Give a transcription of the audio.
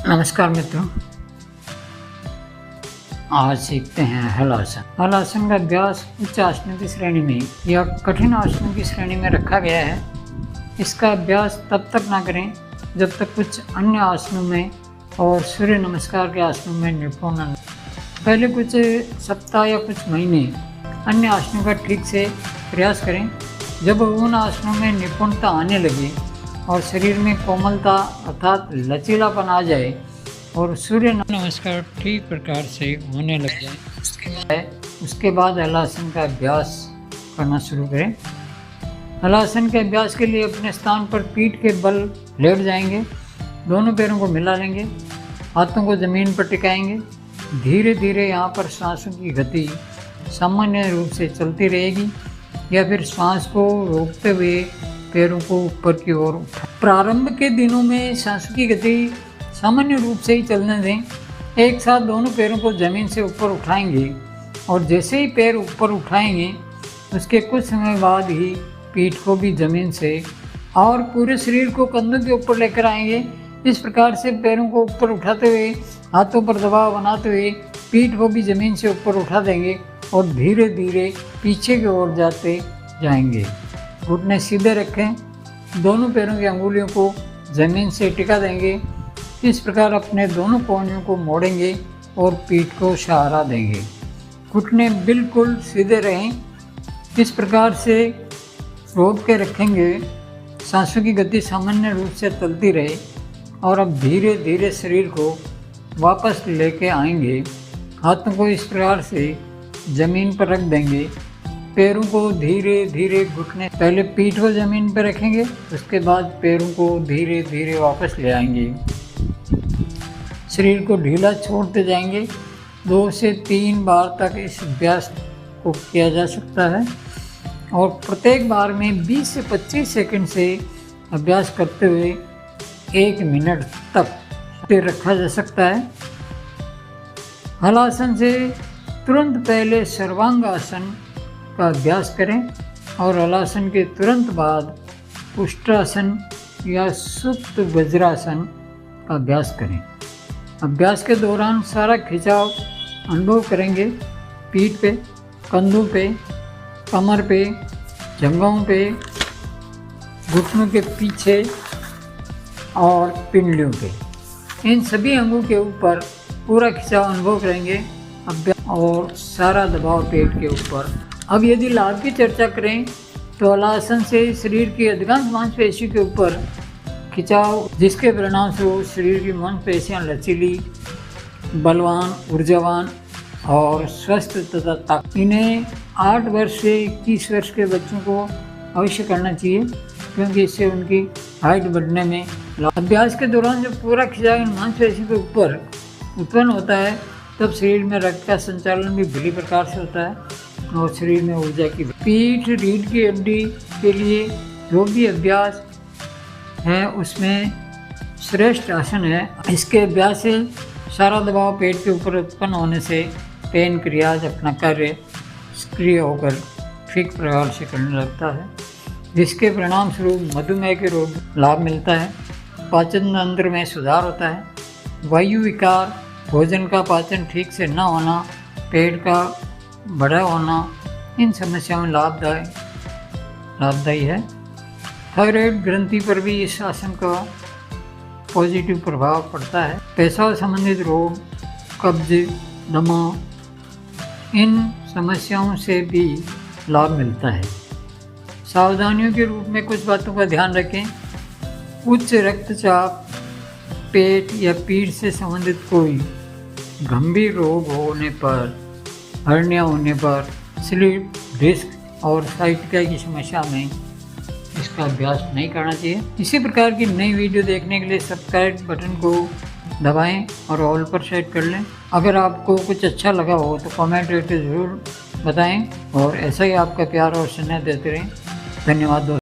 नमस्कार मित्रों, आज सीखते हैं हलासन। हलासन का अभ्यास उच्च आसनों की श्रेणी में या कठिन आसनों की श्रेणी में रखा गया है। इसका अभ्यास तब तक ना करें जब तक कुछ अन्य आसनों में और सूर्य नमस्कार के आसनों में निपुण न। पहले कुछ सप्ताह या कुछ महीने अन्य आसनों का ठीक से प्रयास करें। जब उन आसनों में निपुणता आने लगे और शरीर में कोमलता अर्थात लचीलापन आ जाए और सूर्य नमस्कार ठीक प्रकार से होने लग जाए, उसके बाद हलासन का अभ्यास करना शुरू करें। हलासन के अभ्यास के लिए अपने स्थान पर पीठ के बल लेट जाएंगे, दोनों पैरों को मिला लेंगे, हाथों को ज़मीन पर टिकाएंगे। धीरे धीरे यहाँ पर सांसों की गति सामान्य रूप से चलती रहेगी या फिर सांस को रोकते हुए पैरों को ऊपर की ओर उठा। प्रारंभ के दिनों में सांसों की गति सामान्य रूप से ही चलने दें। एक साथ दोनों पैरों को ज़मीन से ऊपर उठाएंगे और जैसे ही पैर ऊपर उठाएंगे उसके कुछ समय बाद ही पीठ को भी ज़मीन से और पूरे शरीर को कंधों के ऊपर लेकर आएंगे। इस प्रकार से पैरों को ऊपर उठाते हुए हाथों पर दबाव बनाते हुए पीठ को भी ज़मीन से ऊपर उठा देंगे और धीरे धीरे पीछे की ओर जाते जाएंगे। घुटने सीधे रखें, दोनों पैरों की अंगुलियों को ज़मीन से टिका देंगे। इस प्रकार अपने दोनों कोहनियों को मोड़ेंगे और पीठ को सहारा देंगे। घुटने बिल्कुल सीधे रहें। इस प्रकार से रोक के रखेंगे। सांसों की गति सामान्य रूप से चलती रहे और अब धीरे धीरे शरीर को वापस लेके आएंगे। हाथों को इस प्रकार से ज़मीन पर रख देंगे। पैरों को धीरे धीरे घुटने, पहले पीठ को ज़मीन पर रखेंगे, उसके बाद पैरों को धीरे धीरे वापस ले आएंगे। शरीर को ढीला छोड़ते जाएंगे। 2 से 3 बार तक इस अभ्यास को किया जा सकता है और प्रत्येक बार में 20 से 25 सेकंड से अभ्यास करते हुए 1 मिनट तक रखा जा सकता है। हलासन से तुरंत पहले सर्वांगासन का अभ्यास करें और हलासन के तुरंत बाद उष्ट्रासन या सुप्त वज्रासन का अभ्यास करें। अभ्यास के दौरान सारा खिंचाव अनुभव करेंगे। पीठ पे, कंधों पे, कमर पे, जंघों पे, घुटनों के पीछे और पिंडलियों पे। इन सभी अंगों के ऊपर पूरा खिंचाव अनुभव करेंगे और सारा दबाव पेट के ऊपर। अब यदि लाभ की चर्चा करें तो हलासन से शरीर की अधिकांश मांसपेशी के ऊपर खिंचाव, जिसके परिणाम स्वरूप शरीर की मांसपेशियां लचीली, बलवान, ऊर्जावान और स्वस्थ तथा ताकत। इन्हें 8 वर्ष से 21 वर्ष के बच्चों को अवश्य करना चाहिए क्योंकि इससे उनकी हाइट बढ़ने में अभ्यास के दौरान जब पूरा खिंचाव इन मांसपेशी के ऊपर उत्पन्न होता है तब शरीर में रक्त का संचालन भी भली प्रकार से होता है और शरीर में ऊर्जा की। पीठ, रीढ़ की हड्डी के लिए जो भी अभ्यास है उसमें श्रेष्ठ आसन है। इसके अभ्यास से सारा दबाव पेट के ऊपर उत्पन्न होने से पेनक्रियाज अपना कार्य सक्रिय होकर ठीक प्रकार से करने लगता है, जिसके परिणाम स्वरूप मधुमेह के रोग लाभ मिलता है। पाचन तंत्र में सुधार होता है। वायु विकार, भोजन का पाचन ठीक से न होना, पेट का बड़ा होना, इन समस्याओं में लाभदायी है। थायराइड ग्रंथि पर भी इस आसन का पॉजिटिव प्रभाव पड़ता है। पेशाब संबंधित रोग, कब्ज, दमा, इन समस्याओं से भी लाभ मिलता है। सावधानियों के रूप में कुछ बातों का ध्यान रखें। उच्च रक्तचाप, पेट या पीठ से संबंधित कोई गंभीर रोग होने पर, हर्निया होने पर, स्लीप डिस्क और साइटिका की समस्या में इसका अभ्यास नहीं करना चाहिए। इसी प्रकार की नई वीडियो देखने के लिए सब्सक्राइब बटन को दबाएं और ऑल पर सेट कर लें। अगर आपको कुछ अच्छा लगा हो तो कमेंट करके ज़रूर बताएं और ऐसा ही आपका प्यार और स्नेह देते रहें। धन्यवाद दोस्तों।